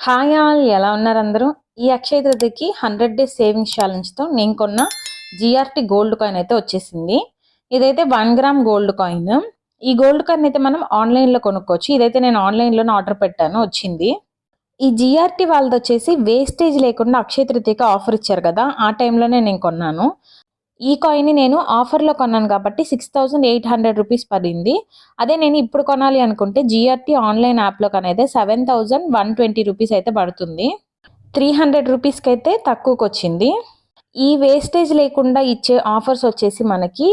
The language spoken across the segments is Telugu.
హాయ్ ఆల్, ఎలా ఉన్నారు అందరూ? ఈ అక్షయ తృతీయకి 100 డేస్ సేవింగ్స్ ఛాలెంజ్తో నేను కొన్న జిఆర్టీ గోల్డ్ కాయిన్ అయితే వచ్చేసింది. ఇదైతే 1 గ్రామ్ గోల్డ్ కాయిన్. ఈ గోల్డ్ కాయిన్ అయితే మనం ఆన్లైన్లో కొనుక్కోవచ్చు. ఇదైతే నేను ఆన్లైన్లోనే ఆర్డర్ పెట్టాను, వచ్చింది. ఈ జిఆర్టీ వాళ్ళది వచ్చేసి వేస్టేజ్ లేకుండా అక్షయ తృతీయకి ఆఫర్ ఇచ్చారు కదా, ఆ టైంలోనే నేను కొన్నాను. ఈ కాయిన్ నేను ఆఫర్లో కొన్నాను కాబట్టి 6800 రూపీస్ పడింది. అదే నేను ఇప్పుడు కొనాలి అనుకుంటే జిఆర్టీ ఆన్లైన్ యాప్లో కనైతే 7120 రూపీస్ అయితే పడుతుంది. 300 రూపీస్కి అయితే తక్కువకి వచ్చింది. ఈ వేస్టేజ్ లేకుండా ఇచ్చే ఆఫర్స్ వచ్చేసి మనకి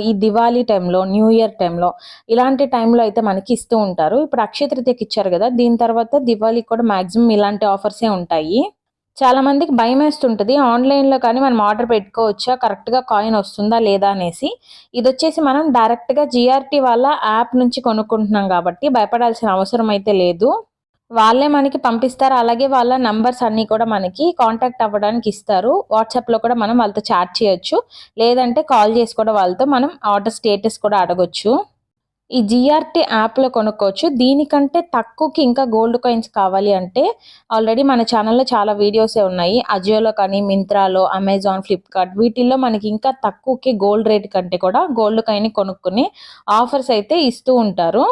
ఈ దివాళీ టైంలో, న్యూ ఇయర్ టైంలో, ఇలాంటి టైంలో అయితే మనకి ఇస్తూ ఉంటారు. ఇప్పుడు అక్షయ తృతీయకి ఇచ్చారు కదా, దీని తర్వాత దివాళీకి కూడా మ్యాక్సిమం ఇలాంటి ఆఫర్సే ఉంటాయి. చాలా మందికి భయం వేస్తుంటుంది, ఆన్లైన్లో కానీ మనం ఆర్డర్ పెట్టుకోవచ్చా, కరెక్ట్గా కాయిన్ వస్తుందా లేదా అనేసి. ఇది వచ్చేసి మనం డైరెక్ట్గా జిఆర్టీ వాళ్ళ యాప్ నుంచి కొనుక్కుంటున్నాం కాబట్టి భయపడాల్సిన అవసరం అయితే లేదు. వాళ్ళే మనకి పంపిస్తారు. అలాగే వాళ్ళ నంబర్స్ అన్నీ కూడా మనకి కాంటాక్ట్ అవ్వడానికి ఇస్తారు. వాట్సాప్లో కూడా మనం వాళ్ళతో చాట్ చేయొచ్చు, లేదంటే కాల్ చేసి కూడా వాళ్ళతో మనం ఆర్డర్ స్టేటస్ కూడా అడగొచ్చు. ఈ జిఆర్టీ యాప్లో కొనుక్కోవచ్చు. దీనికంటే తక్కువకి ఇంకా గోల్డ్ కాయిన్స్ కావాలి అంటే ఆల్రెడీ మన ఛానల్లో చాలా వీడియోసే ఉన్నాయి. అజియోలో కానీ, మింత్రాలో, అమెజాన్, ఫ్లిప్కార్ట్, వీటిల్లో మనకి ఇంకా తక్కువకి గోల్డ్ రేట్ కంటే కూడా గోల్డ్ కాయిన్ కొనుక్కుని ఆఫర్స్ అయితే ఇస్తూ ఉంటారు.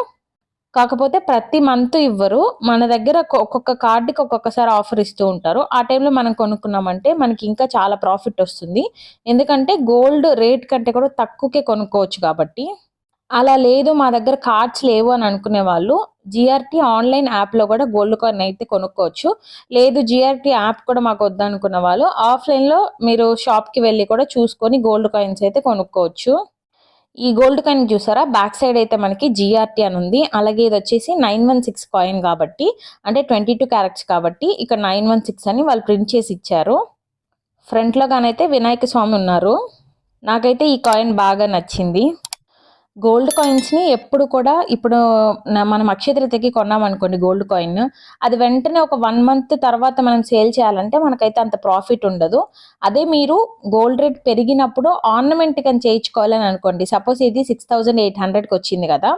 కాకపోతే ప్రతి మంత్ ఇవ్వరు. మన దగ్గర ఒక్కొక్క కార్డుకి ఒక్కొక్కసారి ఆఫర్ ఇస్తూ ఉంటారు. ఆ టైంలో మనం కొనుక్కున్నామంటే మనకి ఇంకా చాలా ప్రాఫిట్ వస్తుంది. ఎందుకంటే గోల్డ్ రేట్ కంటే కూడా తక్కువకే కొనుక్కోవచ్చు కాబట్టి. అలా లేదు, మా దగ్గర కార్డ్స్ లేవు అని అనుకునే వాళ్ళు జిఆర్టీ ఆన్లైన్ యాప్లో కూడా గోల్డ్ కాయిన్ అయితే కొనుక్కోవచ్చు. లేదు, జిఆర్టీ యాప్ కూడా మాకు వద్దనుకున్న వాళ్ళు ఆఫ్లైన్లో మీరు షాప్కి వెళ్ళి కూడా చూసుకొని గోల్డ్ కాయిన్స్ అయితే కొనుక్కోవచ్చు. ఈ గోల్డ్ కాయిన్ చూసారా, బ్యాక్ సైడ్ అయితే మనకి జిఆర్టీ అని ఉంది. అలాగే ఇది వచ్చేసి 916 కాయిన్ కాబట్టి, అంటే 22 క్యారెట్స్ కాబట్టి ఇక్కడ 916 అని వాళ్ళు ప్రింట్ చేసి ఇచ్చారు. ఫ్రంట్లో గానైతే వినాయక స్వామి ఉన్నారు. నాకైతే ఈ కాయిన్ బాగా నచ్చింది. గోల్డ్ కాయిన్స్ని ఎప్పుడు కూడా ఇప్పుడు మనం అక్షయ తృతీయకి కొన్నాం అనుకోండి గోల్డ్ కాయిన్, అది వెంటనే ఒక 1 మంత్ తర్వాత మనం సేల్ చేయాలంటే మనకైతే అంత ప్రాఫిట్ ఉండదు. అదే మీరు గోల్డ్ రేట్ పెరిగినప్పుడు ఆర్నమెంట్ కానీ చేయించుకోవాలని అనుకోండి, సపోజ్ ఇది 6800కి వచ్చింది కదా,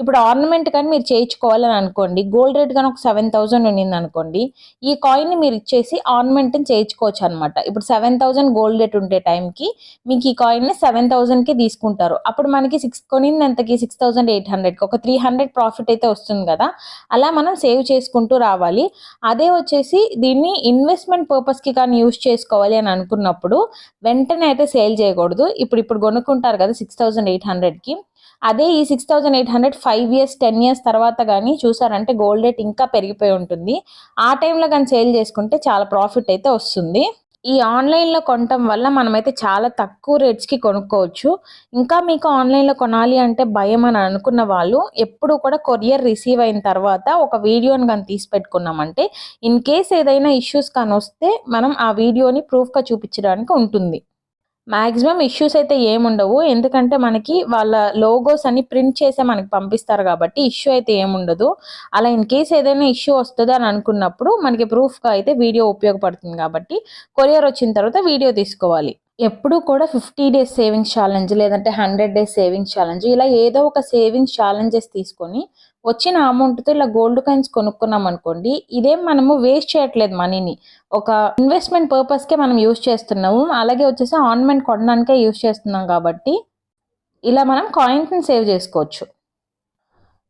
ఇప్పుడు ఆర్నమెంట్ కానీ మీరు చేయించుకోవాలని అనుకోండి, గోల్డ్ రేట్ కానీ ఒక 7000 ఉన్నింది అనుకోండి, ఈ కాయిన్ని మీరు ఇచ్చేసి ఆర్నమెంట్ని చేయించుకోవచ్చు అనమాట. ఇప్పుడు 7000 గోల్డ్ రేట్ ఉండే టైంకి మీకు ఈ కాయిన్ని 7000కి తీసుకుంటారు. అప్పుడు మనకి కొనింది ఎంతకి, 6800కి ఒక 300 ప్రాఫిట్ అయితే వస్తుంది కదా. అలా మనం సేవ్ చేసుకుంటూ రావాలి. అదే వచ్చేసి దీన్ని ఇన్వెస్ట్మెంట్ పర్పస్కి కానీ యూజ్ చేసుకోవాలి అని అనుకున్నప్పుడు వెంటనే అయితే సేల్ చేయకూడదు. ఇప్పుడు కొనుక్కుంటారు కదా 6800కి, అదే ఈ 6800 5 ఇయర్స్ 10 ఇయర్స్ తర్వాత కానీ చూసారంటే గోల్డ్ రేట్ ఇంకా పెరిగిపోయి ఉంటుంది. ఆ టైంలో కానీ సేల్ చేసుకుంటే చాలా ప్రాఫిట్ అయితే వస్తుంది. ఈ ఆన్లైన్లో కొనటం వల్ల మనమైతే చాలా తక్కువ రేట్స్కి కొనుక్కోవచ్చు. ఇంకా మీకు ఆన్లైన్లో కొనాలి అంటే భయం అని అనుకున్న వాళ్ళు ఎప్పుడు కూడా కొరియర్ రిసీవ్ అయిన తర్వాత ఒక వీడియోని కానీ తీసి పెట్టుకున్నామంటే ఇన్ కేస్ ఏదైనా ఇష్యూస్ కానీ వస్తే మనం ఆ వీడియోని ప్రూఫ్గా చూపించడానికి ఉంటుంది. మ్యాక్సిమం ఇష్యూస్ అయితే ఏముండవు, ఎందుకంటే మనకి వాళ్ళ లోగోస్ అన్ని ప్రింట్ చేసే మనకి పంపిస్తారు కాబట్టి ఇష్యూ అయితే ఏముండదు. అలా ఇన్ కేస్ ఏదైనా ఇష్యూ వస్తుంది అని అనుకున్నప్పుడు మనకి ప్రూఫ్గా అయితే వీడియో ఉపయోగపడుతుంది కాబట్టి కొరియర్ వచ్చిన తర్వాత వీడియో తీసుకోవాలి. ఎప్పుడు కూడా 50 డేస్ సేవింగ్స్ ఛాలెంజ్, లేదంటే 100 డేస్ సేవింగ్స్ ఛాలెంజ్, ఇలా ఏదో ఒక సేవింగ్స్ ఛాలెంజెస్ తీసుకొని వచ్చిన అమౌంట్తో ఇలా గోల్డ్ కాయిన్స్ కొనుక్కున్నాం అనుకోండి, ఇదేం మనము వేస్ట్ చేయట్లేదు మనీని, ఒక ఇన్వెస్ట్మెంట్ పర్పస్కే మనం యూజ్ చేస్తున్నాము. అలాగే వచ్చేసి ఆర్నమెంట్ కొనడానికే యూజ్ చేస్తున్నాం కాబట్టి ఇలా మనం కాయిన్స్ని సేవ్ చేసుకోవచ్చు.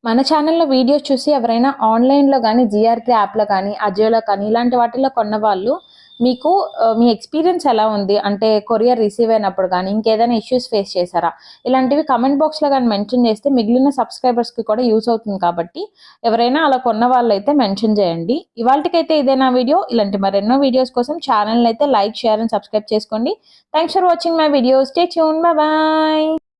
మన ఛానల్లో వీడియోస్ చూసి ఎవరైనా ఆన్లైన్లో కానీ, జిఆర్టీ యాప్లో కానీ, అజియోలో కానీ ఇలాంటి వాటిల్లో కొన్న వాళ్ళు మీకు మీ ఎక్స్పీరియన్స్ ఎలా ఉంది, అంటే కొరియర్ రిసీవ్ అయినప్పుడు కానీ ఇంకేదైనా ఇష్యూస్ ఫేస్ చేశారా, ఇలాంటివి కమెంట్ బాక్స్లో కానీ మెన్షన్ చేస్తే మిగిలిన సబ్స్క్రైబర్స్కి కూడా యూస్ అవుతుంది కాబట్టి ఎవరైనా అలా కొన్న వాళ్ళు అయితే మెన్షన్ చేయండి. ఇవాళకైతే ఇదేనా వీడియో. ఇలాంటి మరెన్నో వీడియోస్ కోసం ఛానల్ని అయితే లైక్, షేర్ అండ్ సబ్స్క్రైబ్ చేసుకోండి. Thanks for watching my video. Stay tune. Bye.